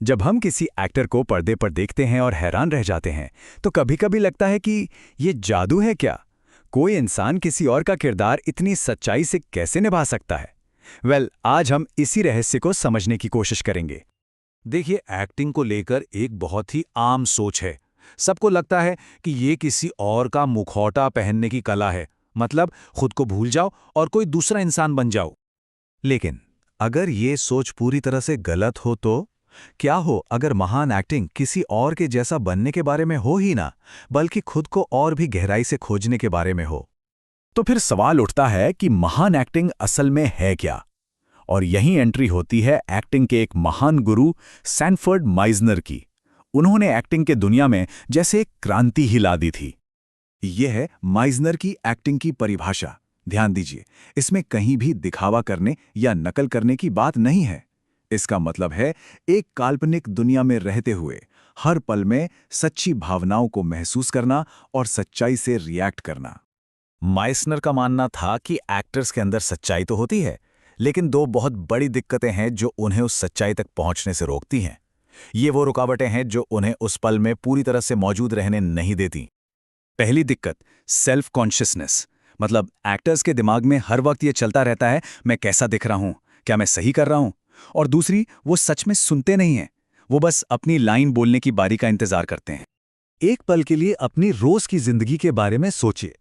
जब हम किसी एक्टर को पर्दे पर देखते हैं और हैरान रह जाते हैं, तो कभी-कभी लगता है कि ये जादू है क्या? कोई इंसान किसी और का किरदार इतनी सच्चाई से कैसे निभा सकता है? आज हम इसी रहस्य को समझने की कोशिश करेंगे। देखिए, एक्टिंग को लेकर एक बहुत ही आम सोच है। सबको लगता है कि ये किसी और का मुखौटा पहनने की कला है, मतलब खुद को भूल जाओ और कोई दूसरा इंसान बन जाओ। लेकिन अगर ये सोच पूरी तरह से गलत हो तो क्या हो अगर महान एक्टिंग किसी और के जैसा बनने के बारे में हो ही ना, बल्कि खुद को और भी गहराई से खोजने के बारे में हो? तो फिर सवाल उठता है कि महान एक्टिंग असल में है क्या? और यहीं एंट्री होती है एक्टिंग के एक महान गुरु सैनफर्ड माइजनर की। उन्होंने एक्टिंग के दुनिया में जैसे एक क्रांति ही ला दी थी। यह है माइजनर की एक्टिंग की परिभाषा। ध्यान दीजिए, इसमें कहीं भी दिखावा करने या नकल करने की बात नहीं है। इसका मतलब है एक काल्पनिक दुनिया में रहते हुए हर पल में सच्ची भावनाओं को महसूस करना और सच्चाई से रिएक्ट करना। माइसनर का मानना था कि एक्टर्स के अंदर सच्चाई तो होती है, लेकिन दो बहुत बड़ी दिक्कतें हैं जो उन्हें उस सच्चाई तक पहुंचने से रोकती हैं। ये वो रुकावटें हैं जो उन्हें उस पल में पूरी तरह से मौजूद रहने नहीं देती। पहली दिक्कत, सेल्फ कॉन्शियसनेस। मतलब एक्टर्स के दिमाग में हर वक्त ये चलता रहता है, मैं कैसा दिख रहा हूं, क्या मैं सही कर रहा हूं? और दूसरी, वो सच में सुनते नहीं हैं। वो बस अपनी लाइन बोलने की बारी का इंतजार करते हैं। एक पल के लिए अपनी रोज की जिंदगी के बारे में सोचिए।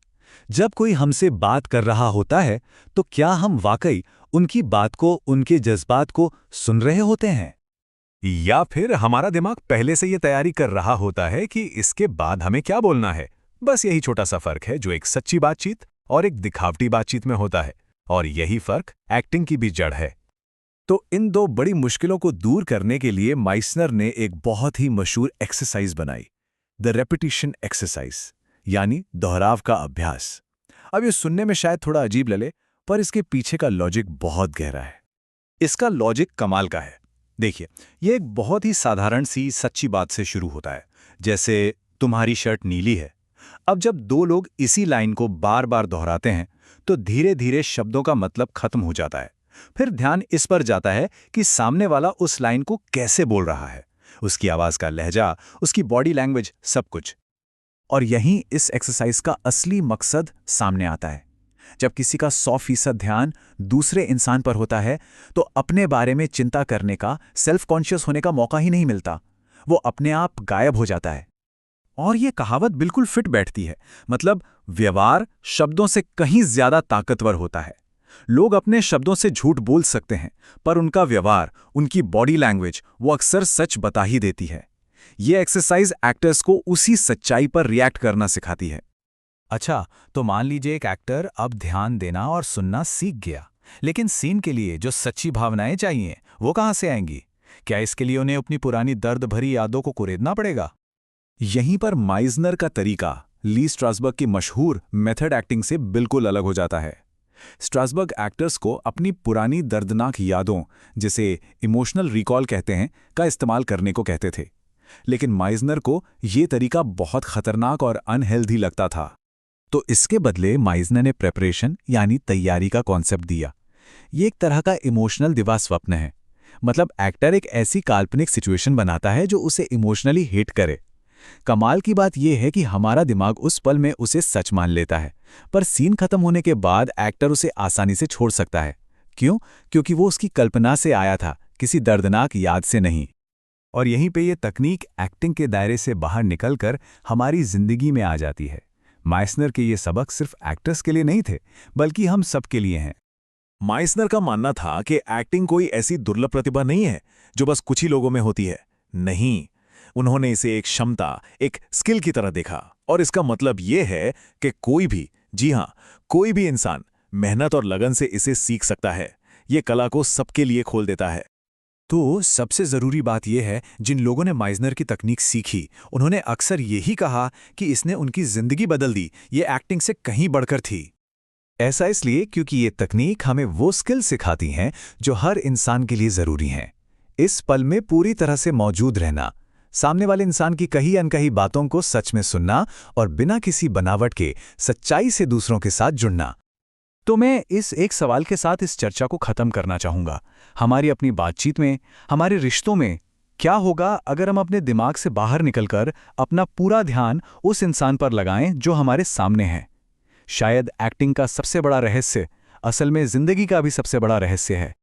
जब कोई हमसे बात कर रहा होता है, तो क्या हम वाकई उनकी बात को, उनके जज्बात को सुन रहे होते हैं? या फिर हमारा दिमाग पहले से ये तैयारी कर रहा होता है कि इसके बाद हमें क्या बोलना है? बस यही छोटा सा फर्क है जो एक सच्ची बातचीत और एक दिखावटी बातचीत में होता है, और यही फर्क एक्टिंग की भी जड़ है। तो इन दो बड़ी मुश्किलों को दूर करने के लिए माइसनर ने एक बहुत ही मशहूर एक्सरसाइज बनाई, द रेपिटिशन एक्सरसाइज, यानी दोहराव का अभ्यास। अब ये सुनने में शायद थोड़ा अजीब लगे, पर इसके पीछे का लॉजिक बहुत गहरा है। इसका लॉजिक कमाल का है। देखिए, ये एक बहुत ही साधारण सी सच्ची बात से शुरू होता है, जैसे तुम्हारी शर्ट नीली है। अब जब दो लोग इसी लाइन को बार बार दोहराते हैं, तो धीरे धीरे शब्दों का मतलब खत्म हो जाता है। फिर ध्यान इस पर जाता है कि सामने वाला उस लाइन को कैसे बोल रहा है, उसकी आवाज का लहजा, उसकी बॉडी लैंग्वेज, सब कुछ। और यहीं इस एक्सरसाइज का असली मकसद सामने आता है। जब किसी का 100% ध्यान दूसरे इंसान पर होता है, तो अपने बारे में चिंता करने का, सेल्फ कॉन्शियस होने का मौका ही नहीं मिलता। वो अपने आप गायब हो जाता है। और ये कहावत बिल्कुल फिट बैठती है। मतलब व्यवहार शब्दों से कहीं ज्यादा ताकतवर होता है। लोग अपने शब्दों से झूठ बोल सकते हैं, पर उनका व्यवहार, उनकी बॉडी लैंग्वेज, वो अक्सर सच बता ही देती है। ये एक्सरसाइज एक्टर्स को उसी सच्चाई पर रिएक्ट करना सिखाती है। अच्छा, तो मान लीजिए एक एक्टर अब ध्यान देना और सुनना सीख गया, लेकिन सीन के लिए जो सच्ची भावनाएं चाहिए, वो कहां से आएंगी? क्या इसके लिए उन्हें अपनी पुरानी दर्द भरी यादों को कुरेदना पड़ेगा? यहीं पर माइजनर का तरीका ली स्ट्रासबर्ग की मशहूर मेथड एक्टिंग से बिल्कुल अलग हो जाता है। स्ट्रासबर्ग एक्टर्स को अपनी पुरानी दर्दनाक यादों, जिसे इमोशनल रिकॉल कहते हैं, का इस्तेमाल करने को कहते थे। लेकिन माइजनर को ये तरीका बहुत खतरनाक और अनहेल्दी लगता था। तो इसके बदले माइजनर ने प्रेपरेशन यानी तैयारी का कॉन्सेप्ट दिया। ये एक तरह का इमोशनल दिवा स्वप्न है। मतलब एक्टर एक ऐसी काल्पनिक सिचुएशन बनाता है जो उसे इमोशनली हिट करे। कमाल की बात यह है कि हमारा दिमाग उस पल में उसे सच मान लेता है, पर सीन खत्म होने के बाद एक्टर उसे आसानी से छोड़ सकता है। क्यों? क्योंकि वो उसकी कल्पना से आया था, किसी दर्दनाक याद से नहीं। और यहीं पे ये तकनीक एक्टिंग के दायरे से बाहर निकलकर हमारी जिंदगी में आ जाती है। माइसनर के ये सबक सिर्फ एक्टर्स के लिए नहीं थे, बल्कि हम सब के लिए हैं। माइसनर का मानना था कि एक्टिंग कोई ऐसी दुर्लभ प्रतिभा नहीं है जो बस कुछ ही लोगों में होती है। नहीं, उन्होंने इसे एक क्षमता, एक स्किल की तरह देखा। और इसका मतलब यह है कि कोई भी, जी हां, कोई भी इंसान मेहनत और लगन से इसे सीख सकता है। ये कला को सबके लिए खोल देता है। तो सबसे जरूरी बात यह है, जिन लोगों ने माइजनर की तकनीक सीखी, उन्होंने अक्सर यही कहा कि इसने उनकी जिंदगी बदल दी। ये एक्टिंग से कहीं बढ़कर थी। ऐसा इसलिए क्योंकि ये तकनीक हमें वो स्किल सिखाती हैं जो हर इंसान के लिए जरूरी हैं। इस पल में पूरी तरह से मौजूद रहना, सामने वाले इंसान की कही अनकही बातों को सच में सुनना और बिना किसी बनावट के सच्चाई से दूसरों के साथ जुड़ना। तो मैं इस एक सवाल के साथ इस चर्चा को खत्म करना चाहूंगा। हमारी अपनी बातचीत में, हमारे रिश्तों में, क्या होगा अगर हम अपने दिमाग से बाहर निकलकर अपना पूरा ध्यान उस इंसान पर लगाएं जो हमारे सामने है? शायद एक्टिंग का सबसे बड़ा रहस्य असल में जिंदगी का भी सबसे बड़ा रहस्य है।